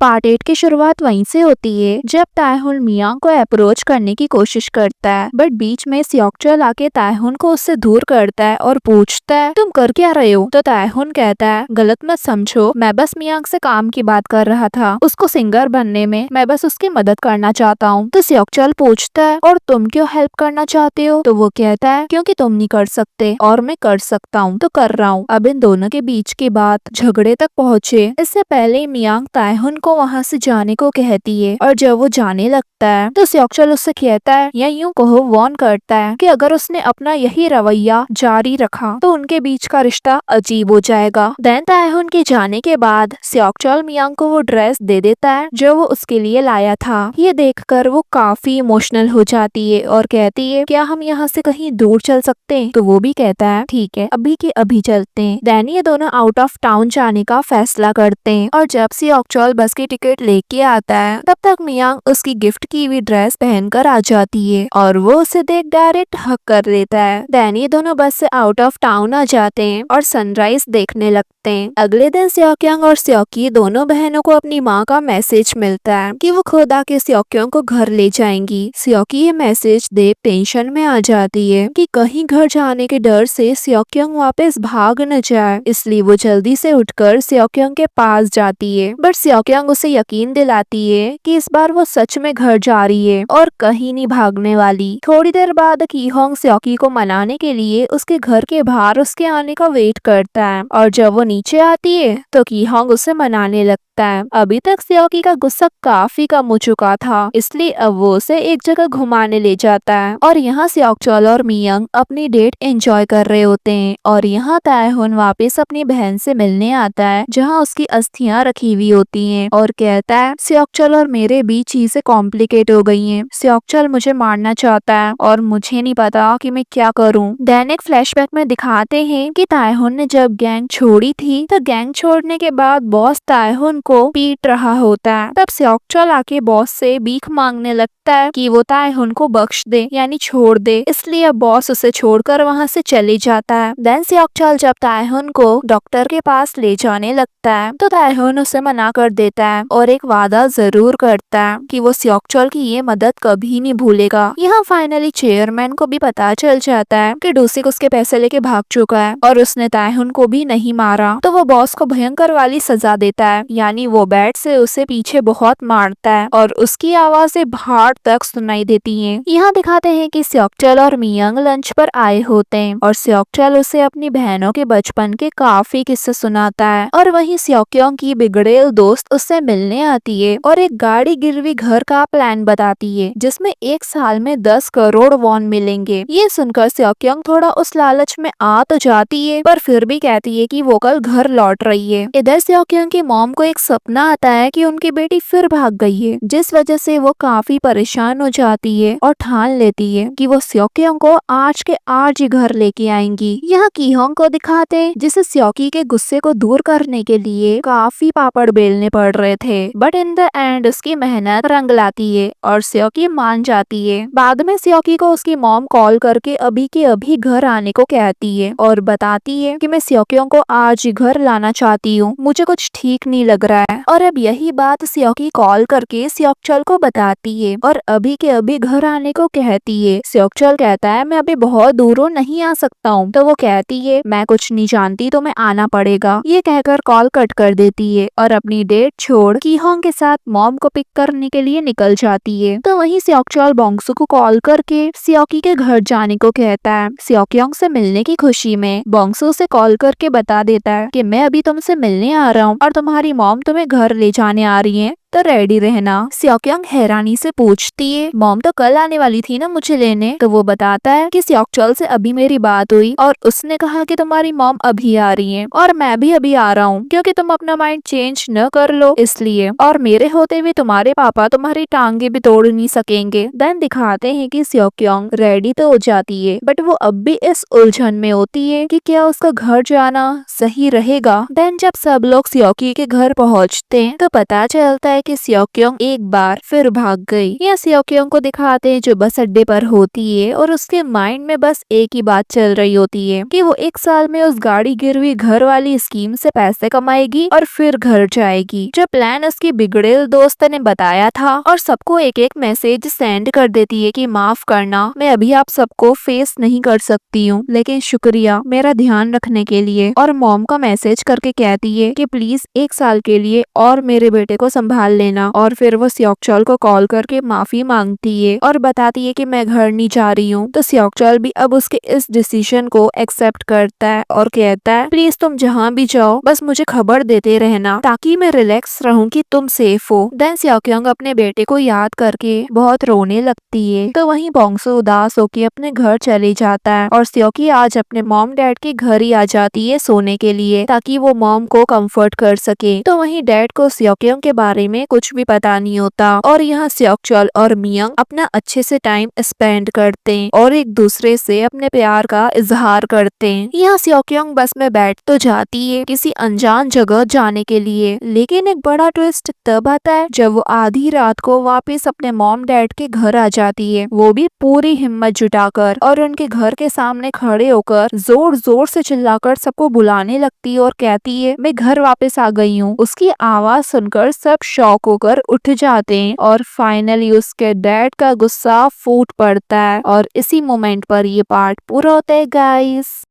Part 8 की शुरुआत वहीं से होती है जब तायहुन मियांग को अप्रोच करने की कोशिश करता है, बट बीच में सियोक्चल आके तायहुन को उससे दूर करता है और पूछता है तुम कर क्या रहे हो। तो तायहुन कहता है गलत मत समझो, मैं बस मियांग से काम की बात कर रहा था, उसको सिंगर बनने में मैं बस उसकी मदद करना चाहता हूँ। तो सियोक्चल पूछता है और तुम क्यों हेल्प करना चाहते हो। तो वो कहता है क्योंकि तुम नहीं कर सकते और मैं कर सकता हूँ तो कर रहा हूँ। अब इन दोनों के बीच की बात झगड़े तक पहुँचे। इससे पहले मियांग तायहुन को वहाँ से जाने को कहती है और जब वो जाने लगता है तो सियोक्चल उससे कहता है या यूँ कहो वार्न करता है कि अगर उसने अपना यही रवैया जारी रखा तो उनके बीच का रिश्ता अजीब हो जाएगा। देन तायहुन के जाने के बाद सियोक्चल मियांग को वो ड्रेस दे देता है जो वो उसके लिए लाया था। ये देखकर वो काफी इमोशनल हो जाती है और कहती है क्या हम यहाँ से कहीं दूर चल सकते हैं। तो वो भी कहता है ठीक है अभी के अभी चलते हैं। देन ये दोनों आउट ऑफ टाउन जाने का फैसला करते हैं और जब सियोक्चल बस की टिकट लेके आता है तब तक मियांग उसकी गिफ्ट की हुई ड्रेस पहनकर आ जाती है और वो उसे देख डायरेक्ट हक कर देता है। देन ये दोनों बस से आउट ऑफ टाउन आ जाते हैं और सनराइज देखने लगते हैं। अगले दिन सियोक्यांग और सियोकी दोनों बहनों को अपनी माँ का मैसेज मिलता है कि वो खुद आके सियोक्यांग को घर ले जाएंगी। सियोकी ये मैसेज देख टेंशन में आ जाती है कि कहीं घर जाने के डर से सियोक्यांग वापस भाग न जाए, इसलिए वो जल्दी से उठकर सियोक्यांग के पास जाती है। बट सियोक्यांग उसे यकीन दिलाती है कि इस बार वो सच में घर जा रही है और कहीं नहीं भागने वाली। थोड़ी देर बाद कीहोंग सियोकी को मनाने के लिए उसके घर के बाहर उसके आने का वेट करता है और जब वो नीचे आती है तो कीहोंग उसे मनाने लगता है। अभी तक सियोकी का गुस्सा काफी कम हो चुका था, इसलिए अब वो उसे एक जगह घुमाने ले जाता है और यहाँ सियोक्चल और मियांग अपनी डेट एंजॉय कर रहे होते हैं और यहाँ तायहुन वापस अपनी बहन से मिलने आता है जहाँ उसकी अस्थियां रखी हुई होती हैं और कहता है सियोक्चल और मेरे बीच चीजें कॉम्प्लिकेट हो गई हैं। सियोक्चल मुझे मारना चाहता है और मुझे नहीं पता कि मैं क्या करूं। दैनिक फ्लैशबैक में दिखाते हैं कि तायहुन ने जब गैंग छोड़ी थी तो गैंग छोड़ने के बाद बॉस तायहुन को पीट रहा होता है। तब सियोक्चल आके बॉस से भीख मांगने लगता है कि वो तायहुन को बख्श दे यानी छोड़ दे, इसलिए अब बॉस उसे छोड़कर वहाँ से चले जाता है। देन सियोक्चल जब तायहुन को डॉक्टर के पास ले जाने लगता है तो तायहुन उसे मना कर देता है और एक वादा जरूर करता है कि वो सियोक्चल की ये मदद कभी नहीं भूलेगा। यहाँ फाइनली चेयरमैन को भी पता चल जाता है कि डूसिक उसके पैसे लेके भाग चुका है और उसने तायहुन को भी नहीं मारा, तो वो बॉस को भयंकर वाली सजा देता है, यानी वो बैट से उसे पीछे बहुत मारता है और उसकी आवाजें बाहर तक सुनाई देती हैं। यहाँ दिखाते हैं कि सियोक्चल और मियांग लंच पर आए होते हैं और सियोक्चल उसे अपनी बहनों के बचपन के काफी किस्से सुनाता है और वहीं सियोक्यांग की बिगड़ेल दोस्त उससे मिलने आती है और एक गाड़ी गिरवी घर का प्लान बताती है जिसमें एक साल में 10 करोड़ वॉन मिलेंगे। ये सुनकर सियोक्यांग थोड़ा उस लालच में आ तो जाती है पर फिर भी कहती है कि वो कल घर लौट रही है। इधर सियोक्यांग की मॉम को एक सपना आता है कि उनकी बेटी फिर भाग गई है, जिस वजह से वो काफी परेशान हो जाती है और ठान लेती है कि वो सियोक्यांग को आज के आज ही घर लेके आएंगी। यहाँ कीहोंग को दिखाते हैं जिसे सियोकी के गुस्से को दूर करने के लिए काफी पापड़ बेलने पड़ रहे थे, बट इन द एंड उसकी मेहनत रंग लाती है और सियोकी मान जाती है। बाद में सियोकी को उसकी मॉम कॉल करके अभी के अभी घर आने को कहती है और बताती है कि मैं सियोक्यांग को आज ही घर लाना चाहती हूँ, मुझे कुछ ठीक नहीं लग रहा है। और अब यही बात सियोकी कॉल करके सियोक्चल को बताती है और अभी के अभी घर आने को कहती है। सियोक्चल कहता है मैं अभी बहुत दूर नहीं आ सकता हूँ, तो वो कहती है मैं कुछ नहीं जानती, तो मैं आना पड़ेगा। ये कहकर कॉल कट कर देती है और अपनी डेट छोड़ कीहोंग के साथ मॉम को पिक करने के लिए निकल जाती है। तो वहीं सियोक्चल बोंगसू को कॉल करके सियोकी के घर जाने को कहता है। सियोक्यांग से मिलने की खुशी में बोंगसू से कॉल करके बता देता है कि मैं अभी तुमसे मिलने आ रहा हूँ और तुम्हारी मॉम तुम्हें घर ले जाने आ रही है, तो रेडी रहना। सियोक्यांग हैरानी से पूछती है मॉम तो कल आने वाली थी ना मुझे लेने। तो वो बताता है कि सियोक्चल से अभी मेरी बात हुई और उसने कहा कि तुम्हारी मॉम अभी आ रही है और मैं भी अभी आ रहा हूँ क्योंकि तुम अपना माइंड चेंज न कर लो इसलिए, और मेरे होते हुए तुम्हारे पापा तुम्हारी टांगे भी तोड़ नहीं सकेंगे। देन दिखाते हैं कि सियोक्यांग रेडी तो हो जाती है बट वो अब भी इस उलझन में होती है कि क्या उसका घर जाना सही रहेगा। देन जब सब लोग सियोकी के घर पहुँचते हैं तो पता चलता है है कि सियोक्योंग एक बार फिर भाग गई। यहाँ सियोक्योंग को दिखाते हैं जो बस अड्डे पर होती है और उसके माइंड में बस एक ही बात चल रही होती है कि वो 1 साल में उस गाड़ी गिरवी घर वाली स्कीम से पैसे कमाएगी और फिर घर जाएगी, जो प्लान उसकी बिगड़ेल दोस्त ने बताया था। और सबको एक एक मैसेज सेंड कर देती है कि माफ करना, मैं अभी आप सबको फेस नहीं कर सकती हूँ, लेकिन शुक्रिया मेरा ध्यान रखने के लिए। और मॉम का मैसेज करके कहती है कि प्लीज 1 साल के लिए और मेरे बेटे को संभाल लेना। और फिर वो सियोक्चोल को कॉल करके माफी मांगती है और बताती है कि मैं घर नहीं जा रही हूँ। तो सियोक्चोल भी अब उसके इस डिसीजन को एक्सेप्ट करता है और कहता है प्लीज तुम जहाँ भी जाओ बस मुझे खबर देते रहना ताकि मैं रिलैक्स रहूं कि तुम सेफ हो। देन सियोक्योंग अपने बेटे को याद करके बहुत रोने लगती है। तो वहीं बोंगसो उदास होकर अपने घर चले जाता है और सियोकी आज अपने मॉम डैड के घर ही आ जाती है सोने के लिए ताकि वो मॉम को कंफर्ट कर सके। तो वहीं डैड को सियोक्योंग के बारे में कुछ भी पता नहीं होता और यहाँ सियोक्चोल और मियोंग अपना अच्छे से टाइम स्पेंड करते हैं और एक दूसरे से अपने प्यार का इजहार करते हैं। यहाँ सियोक्योंग बस में बैठ तो जाती है किसी अनजान जगह जाने के लिए, लेकिन एक बड़ा ट्विस्ट तब आता है जब वो आधी रात को वापस अपने मॉम डैड के घर आ जाती है, वो भी पूरी हिम्मत जुटाकर, और उनके घर के सामने खड़े होकर जोर जोर से चिल्लाकर सबको बुलाने लगती है और कहती है मैं घर वापस आ गई हूँ। उसकी आवाज सुनकर सब शॉक होकर उठ जाते हैं और फाइनली उसके डैड का गुस्सा फूट पड़ता है और इसी मोमेंट पर ये पार्ट पूरा होता है गाइस।